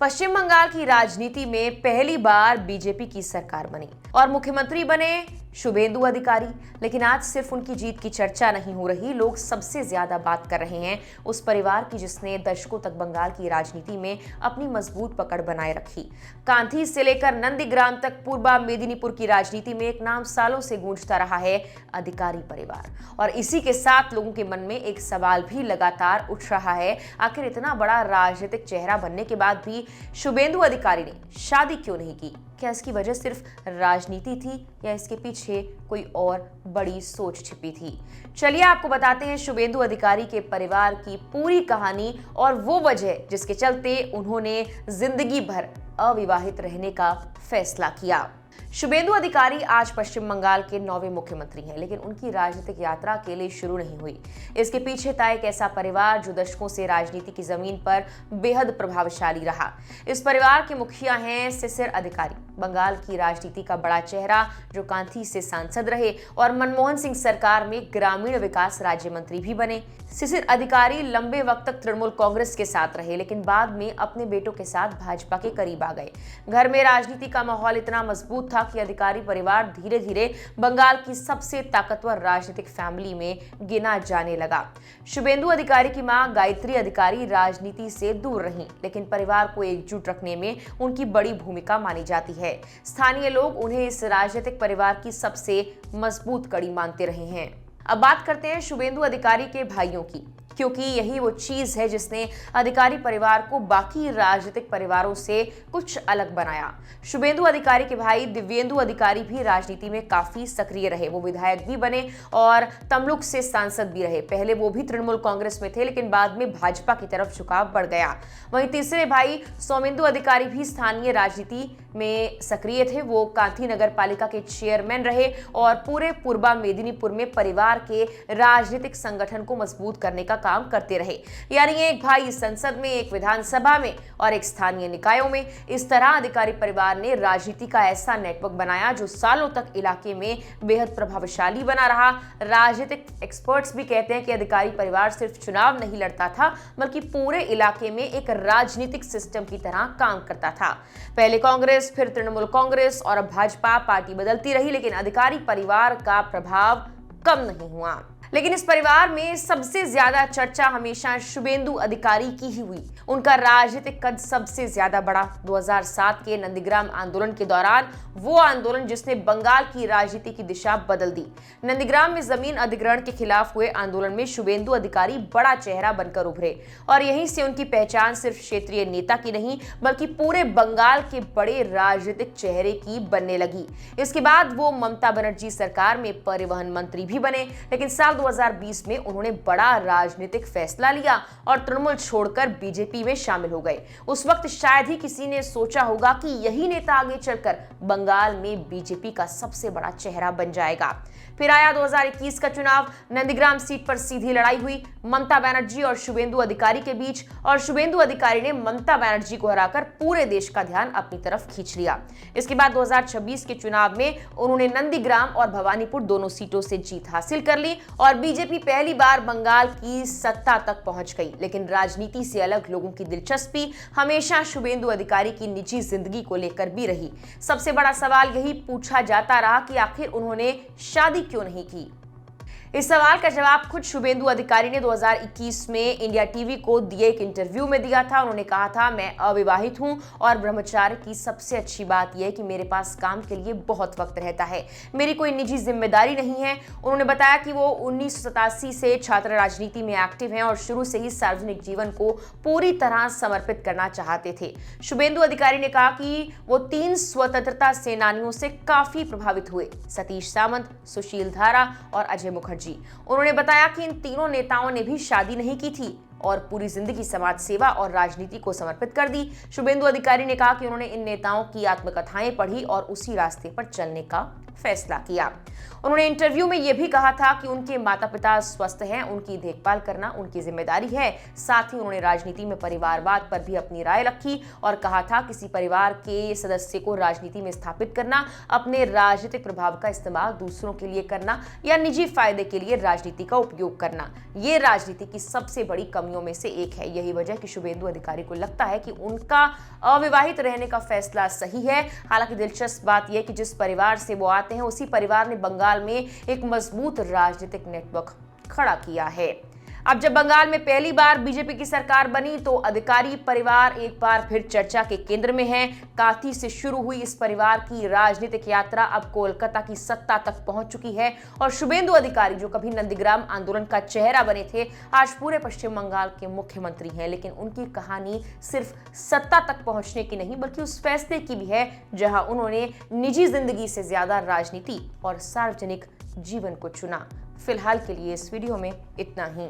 पश्चिम बंगाल की राजनीति में पहली बार बीजेपी की सरकार बनी और मुख्यमंत्री बने शुभेंदु अधिकारी। लेकिन आज सिर्फ उनकी जीत की चर्चा नहीं हो रही, लोग सबसे ज्यादा बात कर रहे हैं उस परिवार की जिसने दशकों तक बंगाल की राजनीति में अपनी मजबूत पकड़ बनाए रखी। कांथी से लेकर नंदीग्राम तक पूर्वा मेदिनीपुर की राजनीति में एक नाम सालों से गूंजता रहा है, अधिकारी परिवार। और इसी के साथ लोगों के मन में एक सवाल भी लगातार उठ रहा है, आखिर इतना बड़ा राजनीतिक चेहरा बनने के बाद भी शुभेंदु अधिकारी ने शादी क्यों नहीं की? क्या इसकी वजह सिर्फ राजनीति थी या इसके पीछे कोई और बड़ी सोच छिपी थी? चलिए आपको बताते हैं शुभेंदु अधिकारी के परिवार की पूरी कहानी और वो वजह जिसके चलते उन्होंने जिंदगी भर अविवाहित रहने का फैसला किया। शुभेंदु अधिकारी आज पश्चिम बंगाल के 9वें मुख्यमंत्री हैं, लेकिन उनकी राजनीतिक यात्रा अकेले शुरू नहीं हुई। इसके पीछे था एक ऐसा परिवार जो दशकों से राजनीति की जमीन पर बेहद प्रभावशाली रहा। इस परिवार के मुखिया हैं सिसिर अधिकारी, बंगाल की राजनीति का बड़ा चेहरा जो कांथी से सांसद रहे और मनमोहन सिंह सरकार में ग्रामीण विकास राज्य मंत्री भी बने। सिसिर अधिकारी लंबे वक्त तक तृणमूल कांग्रेस के साथ रहे, लेकिन बाद में अपने बेटों के साथ भाजपा के करीब आ गए। घर में राजनीति का माहौल इतना मजबूत था कि अधिकारी परिवार धीरे धीरे बंगाल की सबसे ताकतवर राजनीतिक फैमिली में गिना जाने लगा। शुभेंदु अधिकारी की मां गायत्री अधिकारी राजनीति से दूर रहीं, लेकिन परिवार को एकजुट रखने में उनकी बड़ी भूमिका मानी जाती है। स्थानीय लोग उन्हें इस राजनीतिक परिवार की सबसे मजबूत कड़ी मानते रहे हैं। अब बात करते हैं शुभेंदु अधिकारी के भाइयों की, क्योंकि यही वो चीज है जिसने अधिकारी परिवार को बाकी राजनीतिक परिवारों से कुछ अलग बनाया। शुभेंदु अधिकारी के भाई दिव्येंदु अधिकारी भी राजनीति में काफी सक्रिय रहे। वो विधायक भी बने और तमलुक से सांसद भी रहे। पहले वो भी तृणमूल कांग्रेस में थे, लेकिन बाद में भाजपा की तरफ झुकाव बढ़ गया। वहीं तीसरे भाई सौमेंदु अधिकारी भी स्थानीय राजनीति में सक्रिय थे। वो कांथी नगर पालिका के चेयरमैन रहे और पूरे पूर्वा मेदिनीपुर में परिवार के राजनीतिक संगठन को मजबूत करने का काम करते रहे। यानी एक भाई संसद में, एक विधानसभा में और एक स्थानीय निकायों में। इस तरह अधिकारी परिवार ने राजनीति का ऐसा नेटवर्क बनाया जो सालों तक इलाके में बेहद प्रभावशाली बना रहा। राजनीतिक एक्सपर्ट्स भी कहते हैं कि अधिकारी परिवार सिर्फ चुनाव नहीं लड़ता था, बल्कि पूरे इलाके में एक राजनीतिक सिस्टम की तरह काम करता था। पहले कांग्रेस, फिर तृणमूल कांग्रेस और अब भाजपा, पार्टी बदलती रही, लेकिन अधिकारी परिवार का प्रभाव कम नहीं हुआ। लेकिन इस परिवार में सबसे ज्यादा चर्चा हमेशा शुभेंदु अधिकारी की ही हुई। उनका राजनीतिक कद सबसे ज्यादा बढ़ा 2007 के नंदीग्राम आंदोलन के दौरान, वो आंदोलन जिसने बंगाल की राजनीति की दिशा बदल दी। नंदीग्राम में जमीन अधिग्रहण के खिलाफ हुए आंदोलन में शुभेंदु अधिकारी बड़ा चेहरा बनकर उभरे और यहीं से उनकी पहचान सिर्फ क्षेत्रीय नेता की नहीं, बल्कि पूरे बंगाल के बड़े राजनीतिक चेहरे की बनने लगी। इसके बाद वो ममता बनर्जी सरकार में परिवहन मंत्री भी बने, लेकिन साल 2020 में उन्होंने बड़ा राजनीतिक फैसला लिया और तृणमूल छोड़कर बीजेपी में शामिल हो गए। उस वक्त शायद ही किसी ने सोचा होगा कि यही नेता आगे चलकर बंगाल में बीजेपी का सबसे बड़ा चेहरा बन जाएगा। फिर आया 2021 का चुनाव। नंदीग्राम सीट पर सीधी लड़ाई हुई ममता बनर्जी और शुभेंदु अधिकारी के बीच, और शुभेंदु अधिकारी ने ममता बनर्जी को हराकर पूरे देश का ध्यान अपनी तरफ खींच लिया। इसके बाद 2026 के चुनाव में उन्होंने नंदीग्राम और भवानीपुर दोनों सीटों से जीत हासिल कर ली और बीजेपी पहली बार बंगाल की सत्ता तक पहुंच गई। लेकिन राजनीति से अलग लोगों की दिलचस्पी हमेशा शुभेंदु अधिकारी की निजी जिंदगी को लेकर भी रही। सबसे बड़ा सवाल यही पूछा जाता रहा कि आखिर उन्होंने शादी क्यों नहीं की। इस सवाल का जवाब खुद शुभेंदु अधिकारी ने 2021 में इंडिया टीवी को दिए एक इंटरव्यू में दिया था। उन्होंने कहा था, मैं अविवाहित हूं और ब्रह्मचार्य की सबसे अच्छी बात यह है कि मेरे पास काम के लिए बहुत वक्त रहता है, मेरी कोई निजी जिम्मेदारी नहीं है। उन्होंने बताया कि वो 1987 से छात्र राजनीति में एक्टिव हैं और शुरू से ही सार्वजनिक जीवन को पूरी तरह समर्पित करना चाहते थे। शुभेंदु अधिकारी ने कहा कि वो 3 स्वतंत्रता सेनानियों से काफी प्रभावित हुए, सतीश सामंत, सुशील धारा और अजय मुखर्जी। उन्होंने बताया कि इन तीनों नेताओं ने भी शादी नहीं की थी और पूरी जिंदगी समाज सेवा और राजनीति को समर्पित कर दी। शुभेंदु अधिकारी ने कहा कि उन्होंने इन नेताओं की आत्मकथाएं पढ़ी और उसी रास्ते पर चलने का फैसला किया। उन्होंने इंटरव्यू में यह भी कहा था कि उनके माता पिता स्वस्थ हैं, उनकी देखभाल करना उनकी जिम्मेदारी है। साथ ही उन्होंने राजनीति में परिवारवाद पर भी अपनी राय रखी और कहा था किसी परिवार के सदस्य को राजनीति में स्थापित करना, अपने राजनीतिक प्रभाव का इस्तेमाल दूसरों के लिए करना या निजी फायदे के लिए राजनीति का उपयोग करना, ये राजनीति की सबसे बड़ी कमियों में से एक है। यही वजह कि शुभेंदु अधिकारी को लगता है कि उनका अविवाहित रहने का फैसला सही है। हालांकि दिलचस्प बात यह कि जिस परिवार से वो आते हैं उसी परिवार ने बंगाल में एक मजबूत राजनीतिक नेटवर्क खड़ा किया है। अब जब बंगाल में पहली बार बीजेपी की सरकार बनी तो अधिकारी परिवार एक बार फिर चर्चा के केंद्र में है। काथी से शुरू हुई इस परिवार की राजनीतिक यात्रा अब कोलकाता की सत्ता तक पहुंच चुकी है और शुभेंदु अधिकारी, जो कभी नंदीग्राम आंदोलन का चेहरा बने थे, आज पूरे पश्चिम बंगाल के मुख्यमंत्री हैं। लेकिन उनकी कहानी सिर्फ सत्ता तक पहुंचने की नहीं बल्कि उस फैसले की भी है जहां उन्होंने निजी जिंदगी से ज्यादा राजनीति और सार्वजनिक जीवन को चुना। फिलहाल के लिए इस वीडियो में इतना ही।